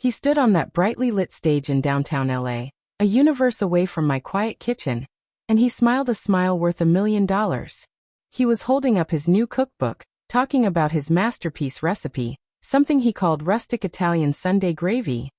He stood on that brightly lit stage in downtown LA, a universe away from my quiet kitchen, and he smiled a smile worth $1 million. He was holding up his new cookbook, talking about his masterpiece recipe, something he called rustic Italian Sunday gravy.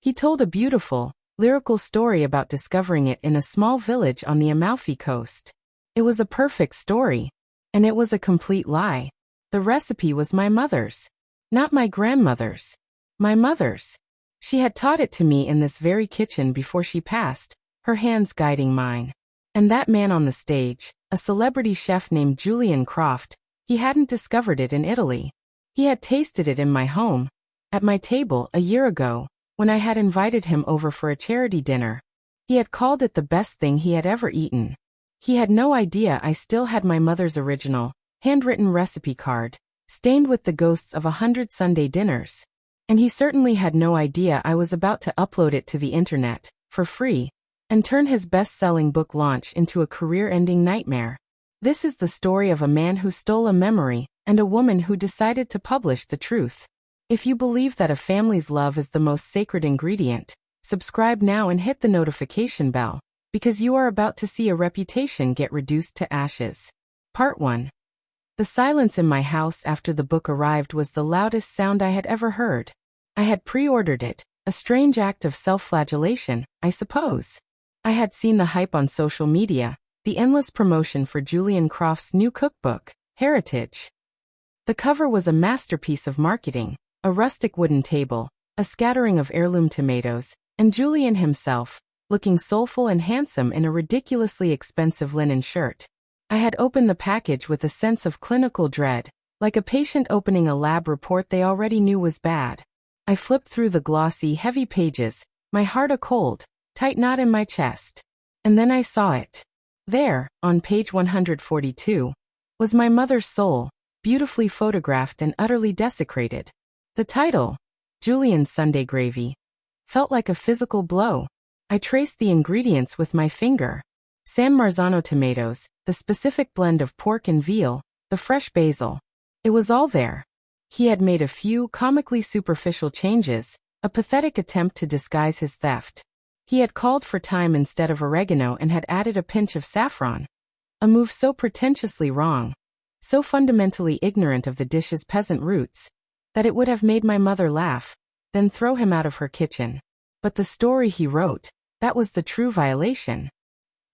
He told a beautiful, lyrical story about discovering it in a small village on the Amalfi Coast. It was a perfect story, and it was a complete lie. The recipe was my mother's. Not my grandmother's. My mother's. She had taught it to me in this very kitchen before she passed, her hands guiding mine. And that man on the stage, a celebrity chef named Julian Croft, he hadn't discovered it in Italy. He had tasted it in my home, at my table a year ago, when I had invited him over for a charity dinner. He had called it the best thing he had ever eaten. He had no idea I still had my mother's original, handwritten recipe card, stained with the ghosts of 100 Sunday dinners. And he certainly had no idea I was about to upload it to the internet, for free, and turn his best-selling book launch into a career-ending nightmare. This is the story of a man who stole a memory, and a woman who decided to publish the truth. If you believe that a family's love is the most sacred ingredient, subscribe now and hit the notification bell, because you are about to see a reputation get reduced to ashes. Part 1. The silence in my house after the book arrived was the loudest sound I had ever heard. I had pre-ordered it, a strange act of self-flagellation, I suppose. I had seen the hype on social media, the endless promotion for Julian Croft's new cookbook, Heritage. The cover was a masterpiece of marketing, a rustic wooden table, a scattering of heirloom tomatoes, and Julian himself, looking soulful and handsome in a ridiculously expensive linen shirt. I had opened the package with a sense of clinical dread, like a patient opening a lab report they already knew was bad. I flipped through the glossy, heavy pages, my heart a cold, tight knot in my chest. And then I saw it. There, on page 142, was my mother's soul, beautifully photographed and utterly desecrated. The title, Julian's Sunday Gravy, felt like a physical blow. I traced the ingredients with my finger. San Marzano tomatoes, the specific blend of pork and veal, the fresh basil. It was all there. He had made a few comically superficial changes, a pathetic attempt to disguise his theft. He had called for thyme instead of oregano and had added a pinch of saffron. A move so pretentiously wrong, so fundamentally ignorant of the dish's peasant roots, that it would have made my mother laugh, then throw him out of her kitchen. But the story he wrote, that was the true violation.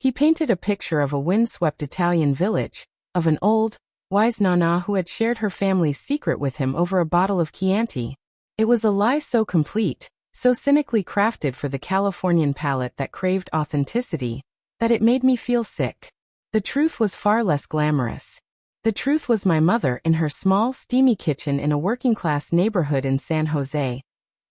He painted a picture of a windswept Italian village, of an old, wise nonna who had shared her family's secret with him over a bottle of Chianti. It was a lie so complete, so cynically crafted for the Californian palate that craved authenticity, that it made me feel sick. The truth was far less glamorous. The truth was my mother in her small, steamy kitchen in a working-class neighborhood in San Jose,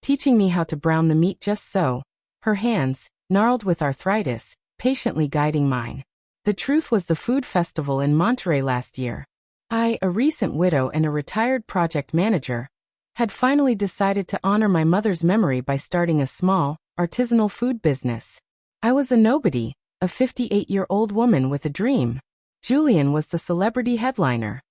teaching me how to brown the meat just so, her hands, gnarled with arthritis, patiently guiding mine. The truth was the food festival in Monterey last year. I, a recent widow and a retired project manager, had finally decided to honor my mother's memory by starting a small, artisanal food business. I was a nobody, a 58-year-old woman with a dream. Julian was the celebrity headliner.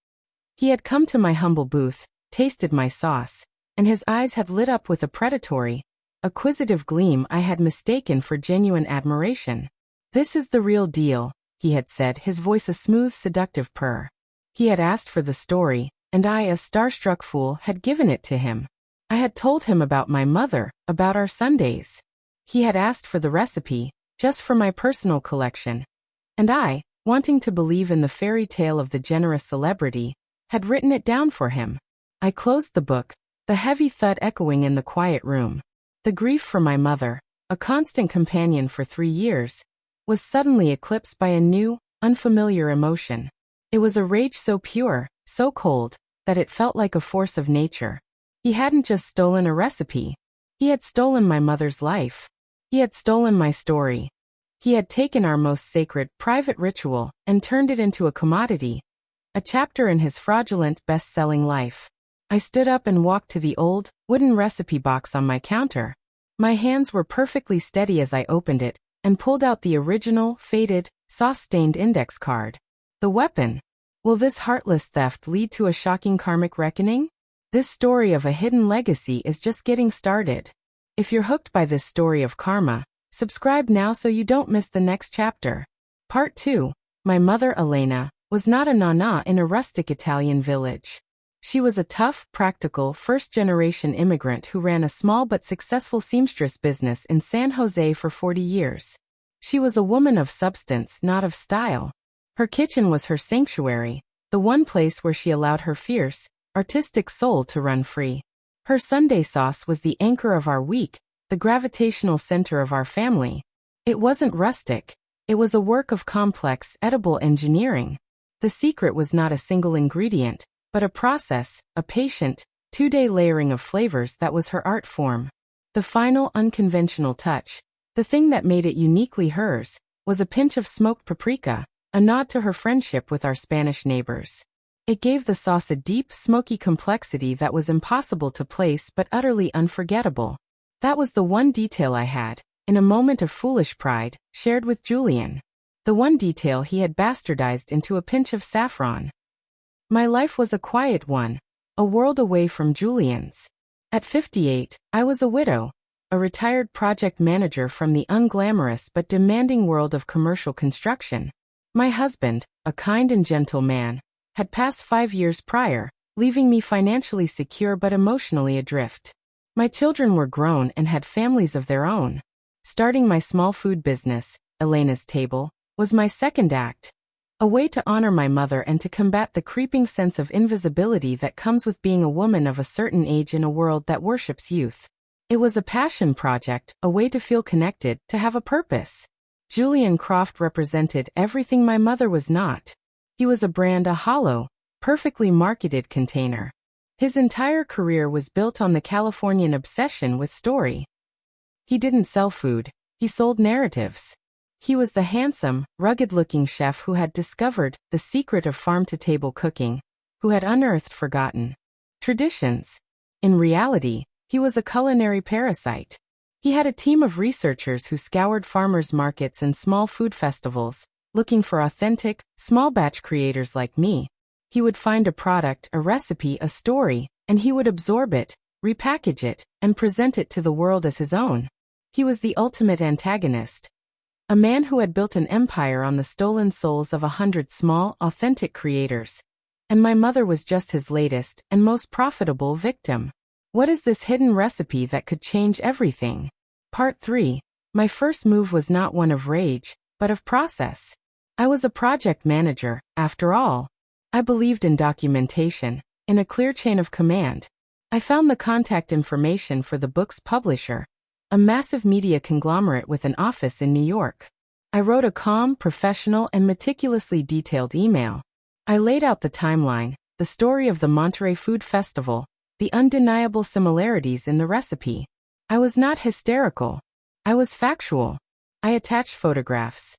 He had come to my humble booth, tasted my sauce, and his eyes had lit up with a predatory, acquisitive gleam I had mistaken for genuine admiration. "This is the real deal," he had said, his voice a smooth, seductive purr. He had asked for the story, and I, a starstruck fool, had given it to him. I had told him about my mother, about our Sundays. He had asked for the recipe, just for my personal collection. And I, wanting to believe in the fairy tale of the generous celebrity, had written it down for him. I closed the book, the heavy thud echoing in the quiet room. The grief for my mother, a constant companion for 3 years, was suddenly eclipsed by a new, unfamiliar emotion. It was a rage so pure, so cold, that it felt like a force of nature. He hadn't just stolen a recipe. He had stolen my mother's life. He had stolen my story. He had taken our most sacred, private ritual and turned it into a commodity, a chapter in his fraudulent, best-selling life. I stood up and walked to the old, wooden recipe box on my counter. My hands were perfectly steady as I opened it and pulled out the original, faded, sauce-stained index card. The weapon. Will this heartless theft lead to a shocking karmic reckoning? This story of a hidden legacy is just getting started. If you're hooked by this story of karma, subscribe now so you don't miss the next chapter. Part 2. My mother, Elena, was not a nana in a rustic Italian village. She was a tough, practical, first-generation immigrant who ran a small but successful seamstress business in San Jose for 40 years. She was a woman of substance, not of style. Her kitchen was her sanctuary, the one place where she allowed her fierce, artistic soul to run free. Her Sunday sauce was the anchor of our week, the gravitational center of our family. It wasn't rustic. It was a work of complex, edible engineering. The secret was not a single ingredient, but a process, a patient, 2-day layering of flavors that was her art form. The final unconventional touch, the thing that made it uniquely hers, was a pinch of smoked paprika, a nod to her friendship with our Spanish neighbors. It gave the sauce a deep, smoky complexity that was impossible to place but utterly unforgettable. That was the one detail I had, in a moment of foolish pride, shared with Julian. The one detail he had bastardized into a pinch of saffron. My life was a quiet one, a world away from Julian's. At 58, I was a widow, a retired project manager from the unglamorous but demanding world of commercial construction. My husband, a kind and gentle man, had passed 5 years prior, leaving me financially secure but emotionally adrift. My children were grown and had families of their own. Starting my small food business, Elena's Table, was my second act. A way to honor my mother and to combat the creeping sense of invisibility that comes with being a woman of a certain age in a world that worships youth. It was a passion project, a way to feel connected, to have a purpose. Julian Croft represented everything my mother was not. He was a brand, a hollow, perfectly marketed container. His entire career was built on the Californian obsession with story. He didn't sell food, he sold narratives. He was the handsome, rugged-looking chef who had discovered the secret of farm-to-table cooking, who had unearthed forgotten traditions. In reality, he was a culinary parasite. He had a team of researchers who scoured farmers' markets and small food festivals, looking for authentic, small-batch creators like me. He would find a product, a recipe, a story, and he would absorb it, repackage it, and present it to the world as his own. He was the ultimate antagonist. A man who had built an empire on the stolen souls of 100 small, authentic creators. And my mother was just his latest and most profitable victim. What is this hidden recipe that could change everything? Part 3. My first move was not one of rage, but of process. I was a project manager, after all. I believed in documentation, in a clear chain of command. I found the contact information for the book's publisher, a massive media conglomerate with an office in New York. I wrote a calm, professional, and meticulously detailed email. I laid out the timeline, the story of the Monterey Food Festival, the undeniable similarities in the recipe. I was not hysterical. I was factual. I attached photographs.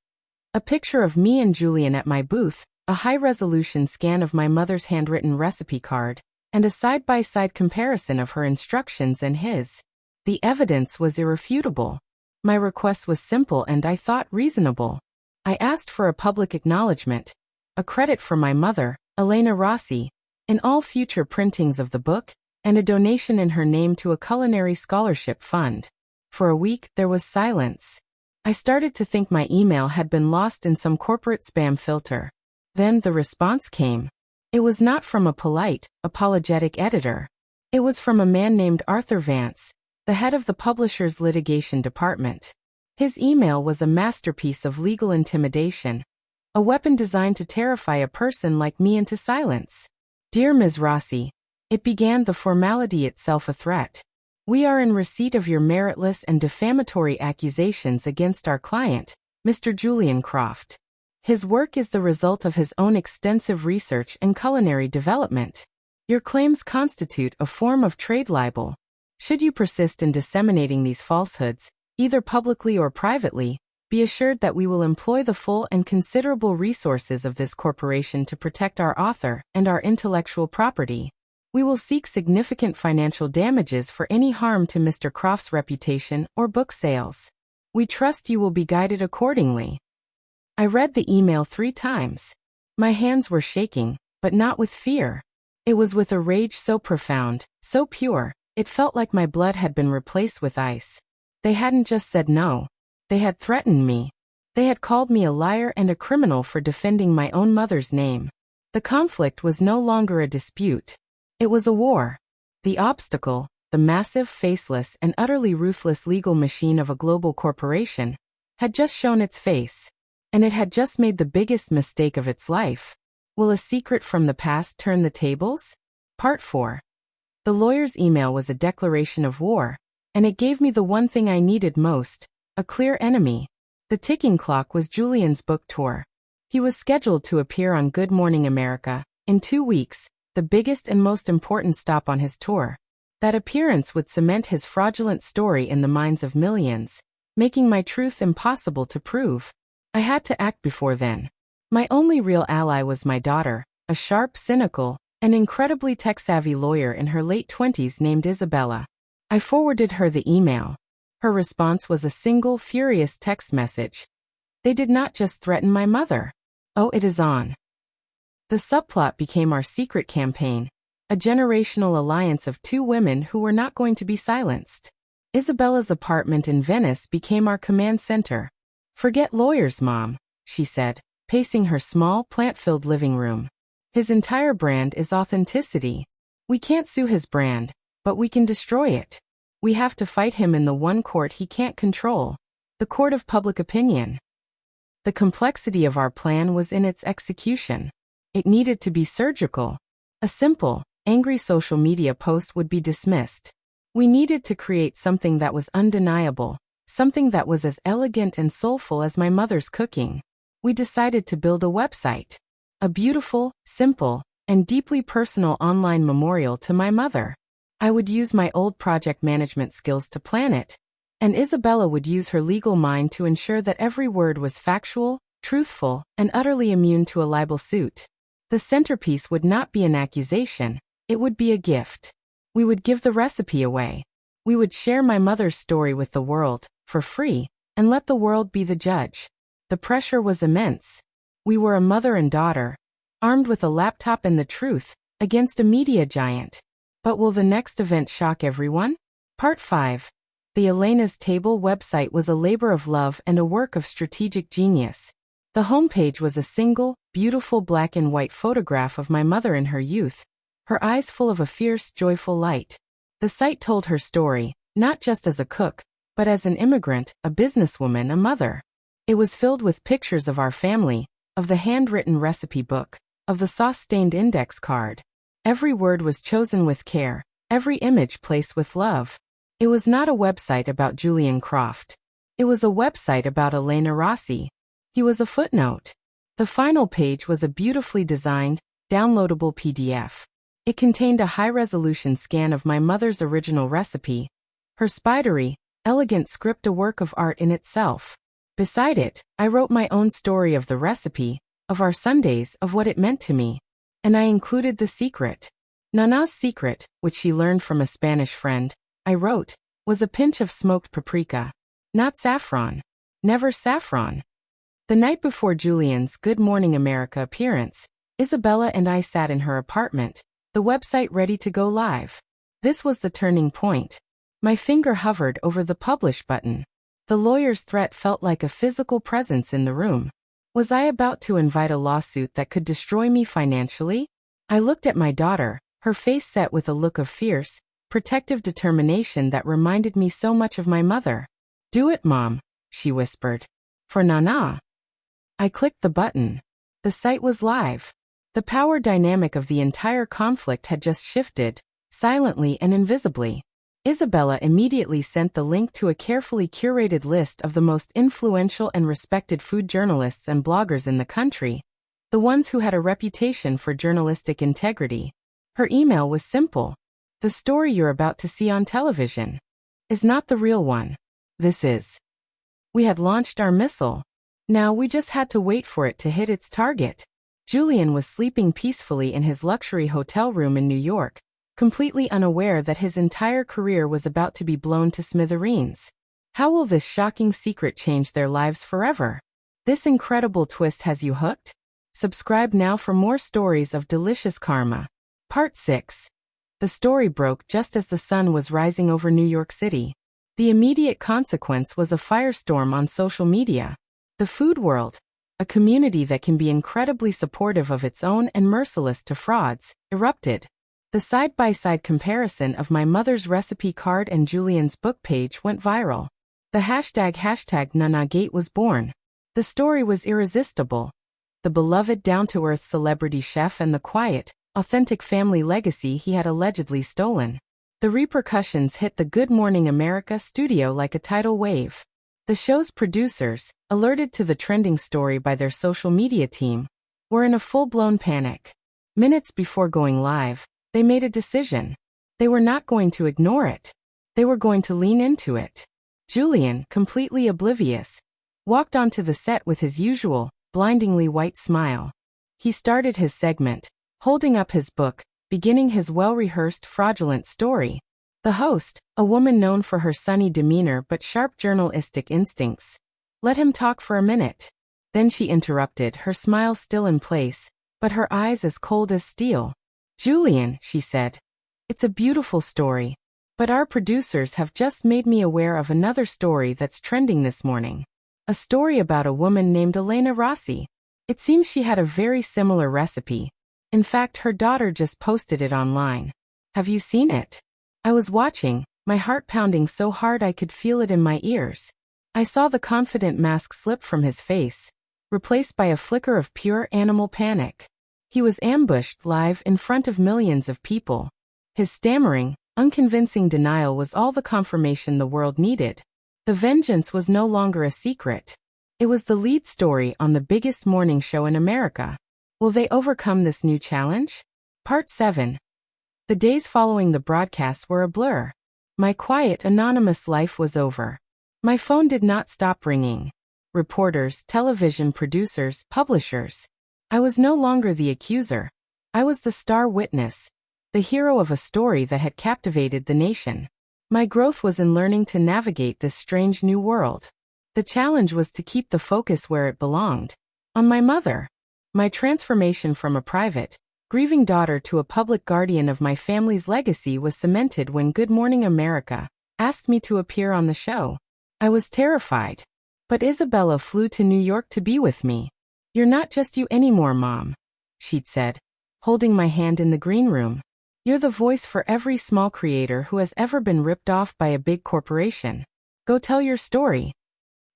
A picture of me and Julian at my booth, a high-resolution scan of my mother's handwritten recipe card, and a side-by-side comparison of her instructions and his. The evidence was irrefutable. My request was simple and I thought reasonable. I asked for a public acknowledgement, a credit for my mother, Elena Rossi, in all future printings of the book, and a donation in her name to a culinary scholarship fund. For a week, there was silence. I started to think my email had been lost in some corporate spam filter. Then the response came. It was not from a polite, apologetic editor. It was from a man named Arthur Vance, the head of the publisher's litigation department. His email was a masterpiece of legal intimidation, a weapon designed to terrify a person like me into silence. Dear Ms. Rossi, it began, the formality itself a threat. We are in receipt of your meritless and defamatory accusations against our client, Mr. Julian Croft. His work is the result of his own extensive research and culinary development. Your claims constitute a form of trade libel. Should you persist in disseminating these falsehoods, either publicly or privately, be assured that we will employ the full and considerable resources of this corporation to protect our author and our intellectual property. We will seek significant financial damages for any harm to Mr. Croft's reputation or book sales. We trust you will be guided accordingly. I read the email 3 times. My hands were shaking, but not with fear. It was with a rage so profound, so pure, It felt like my blood had been replaced with ice. They hadn't just said no. They had threatened me. They had called me a liar and a criminal for defending my own mother's name. The conflict was no longer a dispute. It was a war. The obstacle, the massive, faceless, and utterly ruthless legal machine of a global corporation, had just shown its face. And it had just made the biggest mistake of its life. Will a secret from the past turn the tables? Part 4. The lawyer's email was a declaration of war, and it gave me the one thing I needed most, a clear enemy. The ticking clock was Julian's book tour. He was scheduled to appear on Good Morning America in 2 weeks, the biggest and most important stop on his tour. That appearance would cement his fraudulent story in the minds of millions, making my truth impossible to prove. I had to act before then. My only real ally was my daughter, a sharp, cynical, and incredibly tech-savvy lawyer in her late 20s named Isabella. I forwarded her the email. Her response was a single, furious text message. They did not just threaten my mother. Oh, it is on. The subplot became our secret campaign, a generational alliance of 2 women who were not going to be silenced. Isabella's apartment in Venice became our command center. Forget lawyers, Mom, she said, pacing her small, plant-filled living room. His entire brand is authenticity. We can't sue his brand, but we can destroy it. We have to fight him in the one court he can't control, the court of public opinion. The complexity of our plan was in its execution. It needed to be surgical. A simple, angry social media post would be dismissed. We needed to create something that was undeniable, something that was as elegant and soulful as my mother's cooking. We decided to build a website. A beautiful, simple, and deeply personal online memorial to my mother. I would use my old project management skills to plan it, and Isabella would use her legal mind to ensure that every word was factual, truthful, and utterly immune to a libel suit. The centerpiece would not be an accusation, it would be a gift. We would give the recipe away. We would share my mother's story with the world, for free, and let the world be the judge. The pressure was immense. We were a mother and daughter, armed with a laptop and the truth, against a media giant. But will the next event shock everyone? Part 5. The Elena's Table website was a labor of love and a work of strategic genius. The homepage was a single, beautiful black and white photograph of my mother in her youth, her eyes full of a fierce, joyful light. The site told her story, not just as a cook, but as an immigrant, a businesswoman, a mother. It was filled with pictures of our family, of the handwritten recipe book, of the sauce-stained index card. Every word was chosen with care, every image placed with love. It was not a website about Julian Croft. It was a website about Elena Rossi. He was a footnote. The final page was a beautifully designed, downloadable PDF. It contained a high-resolution scan of my mother's original recipe, her spidery, elegant script, a work of art in itself. Beside it, I wrote my own story of the recipe, of our Sundays, of what it meant to me. And I included the secret. Nana's secret, which she learned from a Spanish friend, I wrote, was a pinch of smoked paprika. Not saffron. Never saffron. The night before Julian's Good Morning America appearance, Isabella and I sat in her apartment, the website ready to go live. This was the turning point. My finger hovered over the publish button. The lawyer's threat felt like a physical presence in the room. Was I about to invite a lawsuit that could destroy me financially? I looked at my daughter, her face set with a look of fierce, protective determination that reminded me so much of my mother. "Do it, Mom," she whispered. "For Nana." I clicked the button. The site was live. The power dynamic of the entire conflict had just shifted, silently and invisibly. Isabella immediately sent the link to a carefully curated list of the most influential and respected food journalists and bloggers in the country, the ones who had a reputation for journalistic integrity. Her email was simple. The story you're about to see on television is not the real one. This is. We had launched our missile. Now we just had to wait for it to hit its target. Julian was sleeping peacefully in his luxury hotel room in New York, completely unaware that his entire career was about to be blown to smithereens. How will this shocking secret change their lives forever? This incredible twist has you hooked? Subscribe now for more stories of delicious karma. Part 6. The story broke just as the sun was rising over New York City. The immediate consequence was a firestorm on social media. The food world, a community that can be incredibly supportive of its own and merciless to frauds, erupted. The side-by-side comparison of my mother's recipe card and Julian's book page went viral. The hashtag #NanaGate was born. The story was irresistible. The beloved down-to-earth celebrity chef and the quiet, authentic family legacy he had allegedly stolen. The repercussions hit the Good Morning America studio like a tidal wave. The show's producers, alerted to the trending story by their social media team, were in a full-blown panic. Minutes before going live, they made a decision. They were not going to ignore it. They were going to lean into it. Julian, completely oblivious, walked onto the set with his usual, blindingly white smile. He started his segment, holding up his book, beginning his well-rehearsed fraudulent story. The host, a woman known for her sunny demeanor but sharp journalistic instincts, let him talk for a minute. Then she interrupted, her smile still in place, but her eyes as cold as steel. "Julian," she said, "it's a beautiful story. But our producers have just made me aware of another story that's trending this morning. A story about a woman named Elena Rossi. It seems she had a very similar recipe. In fact, her daughter just posted it online. Have you seen it?" I was watching, my heart pounding so hard I could feel it in my ears. I saw the confident mask slip from his face, replaced by a flicker of pure animal panic. He was ambushed live in front of millions of people. His stammering, unconvincing denial was all the confirmation the world needed. The vengeance was no longer a secret. It was the lead story on the biggest morning show in America. Will they overcome this new challenge? Part 7. The days following the broadcast were a blur. My quiet, anonymous life was over. My phone did not stop ringing. Reporters, television producers, publishers. I was no longer the accuser. I was the star witness, the hero of a story that had captivated the nation. My growth was in learning to navigate this strange new world. The challenge was to keep the focus where it belonged, on my mother. My transformation from a private, grieving daughter to a public guardian of my family's legacy was cemented when Good Morning America asked me to appear on the show. I was terrified. But Isabella flew to New York to be with me. "You're not just you anymore, Mom," she'd said, holding my hand in the green room. "You're the voice for every small creator who has ever been ripped off by a big corporation. Go tell your story."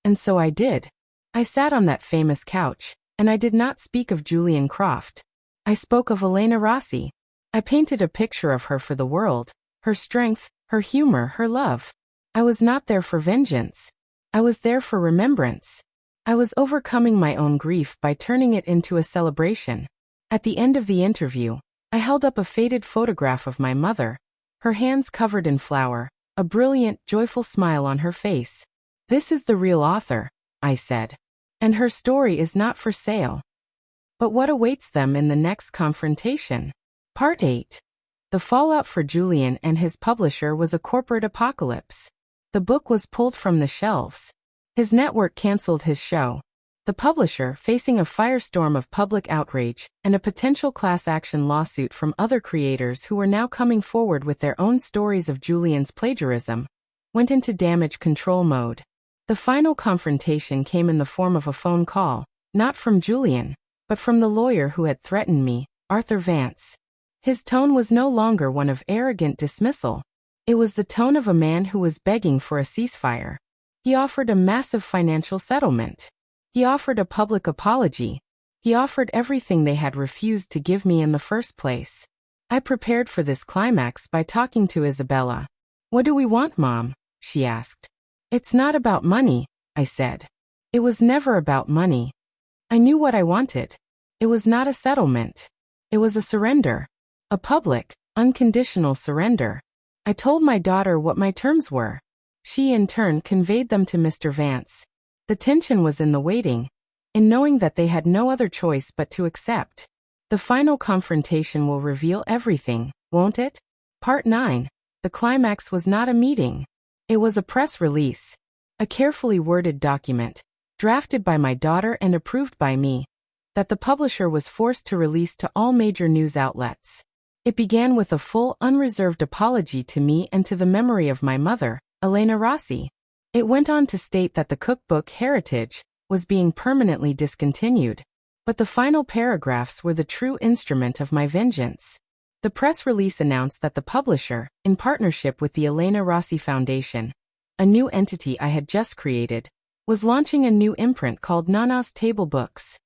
And so I did. I sat on that famous couch, and I did not speak of Julian Croft. I spoke of Elena Rossi. I painted a picture of her for the world, her strength, her humor, her love. I was not there for vengeance. I was there for remembrance. I was overcoming my own grief by turning it into a celebration. At the end of the interview, I held up a faded photograph of my mother, her hands covered in flour, a brilliant, joyful smile on her face. "This is the real author," I said. "And her story is not for sale." But what awaits them in the next confrontation? Part 8. The fallout for Julian and his publisher was a corporate apocalypse. The book was pulled from the shelves. His network canceled his show. The publisher, facing a firestorm of public outrage and a potential class action lawsuit from other creators who were now coming forward with their own stories of Julian's plagiarism, went into damage control mode. The final confrontation came in the form of a phone call, not from Julian, but from the lawyer who had threatened me, Arthur Vance. His tone was no longer one of arrogant dismissal. It was the tone of a man who was begging for a ceasefire. He offered a massive financial settlement. He offered a public apology. He offered everything they had refused to give me in the first place. I prepared for this climax by talking to Isabella. "What do we want, Mom?" she asked. "It's not about money," I said. It was never about money. I knew what I wanted. It was not a settlement. It was a surrender. A public, unconditional surrender. I told my daughter what my terms were. She in turn conveyed them to Mr. Vance. The tension was in the waiting, in knowing that they had no other choice but to accept. The final confrontation will reveal everything, won't it? Part 9. The climax was not a meeting. It was a press release. A carefully worded document, drafted by my daughter and approved by me, that the publisher was forced to release to all major news outlets. It began with a full, unreserved apology to me and to the memory of my mother, Elena Rossi. It went on to state that the cookbook Heritage was being permanently discontinued, but the final paragraphs were the true instrument of my vengeance. The press release announced that the publisher, in partnership with the Elena Rossi Foundation, a new entity I had just created, was launching a new imprint called Nana's Table Books.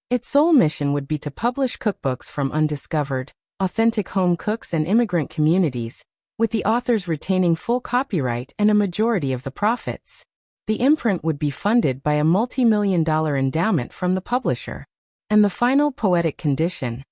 Its sole mission would be to publish cookbooks from undiscovered, authentic home cooks and immigrant communities, with the authors retaining full copyright and a majority of the profits. The imprint would be funded by a multi-million-dollar endowment from the publisher. And the final poetic condition: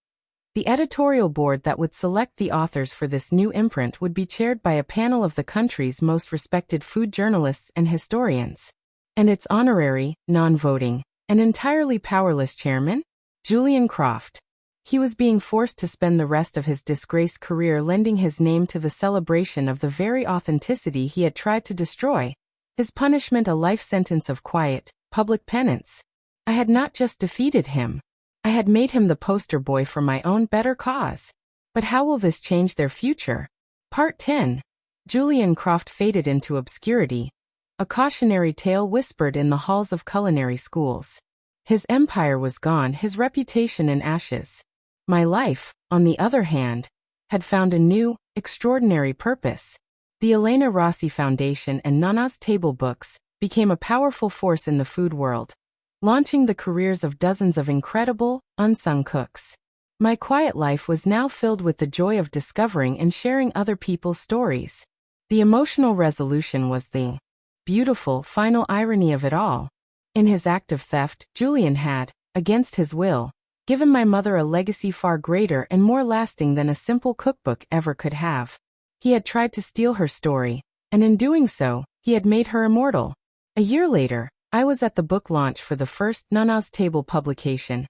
the editorial board that would select the authors for this new imprint would be chaired by a panel of the country's most respected food journalists and historians. And its honorary, non-voting, and entirely powerless chairman? Julian Croft. He was being forced to spend the rest of his disgraced career lending his name to the celebration of the very authenticity he had tried to destroy. His punishment a life sentence of quiet, public penance. I had not just defeated him. I had made him the poster boy for my own better cause. But how will this change their future? Part 10. Julian Croft faded into obscurity. A cautionary tale whispered in the halls of culinary schools. His empire was gone, his reputation in ashes. My life, on the other hand, had found a new, extraordinary purpose. The Elena Rossi Foundation and Nana's Table Books became a powerful force in the food world, launching the careers of dozens of incredible, unsung cooks. My quiet life was now filled with the joy of discovering and sharing other people's stories. The emotional resolution was the beautiful, final irony of it all. In his act of theft, Julian had, against his will, given my mother a legacy far greater and more lasting than a simple cookbook ever could have. He had tried to steal her story, and in doing so, he had made her immortal. A year later, I was at the book launch for the first Nana's Table publication,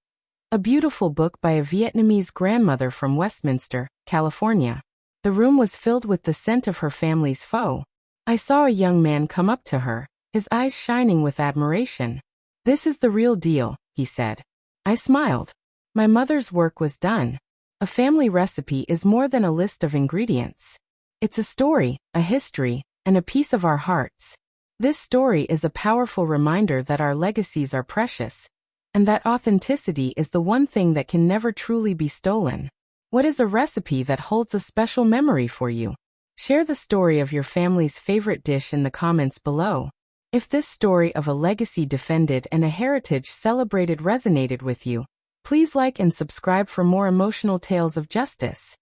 a beautiful book by a Vietnamese grandmother from Westminster, California. The room was filled with the scent of her family's pho. I saw a young man come up to her, his eyes shining with admiration. "This is the real deal," he said. I smiled. My mother's work was done. A family recipe is more than a list of ingredients. It's a story, a history, and a piece of our hearts. This story is a powerful reminder that our legacies are precious, and that authenticity is the one thing that can never truly be stolen. What is a recipe that holds a special memory for you? Share the story of your family's favorite dish in the comments below. If this story of a legacy defended and a heritage celebrated resonated with you, please like and subscribe for more emotional tales of justice.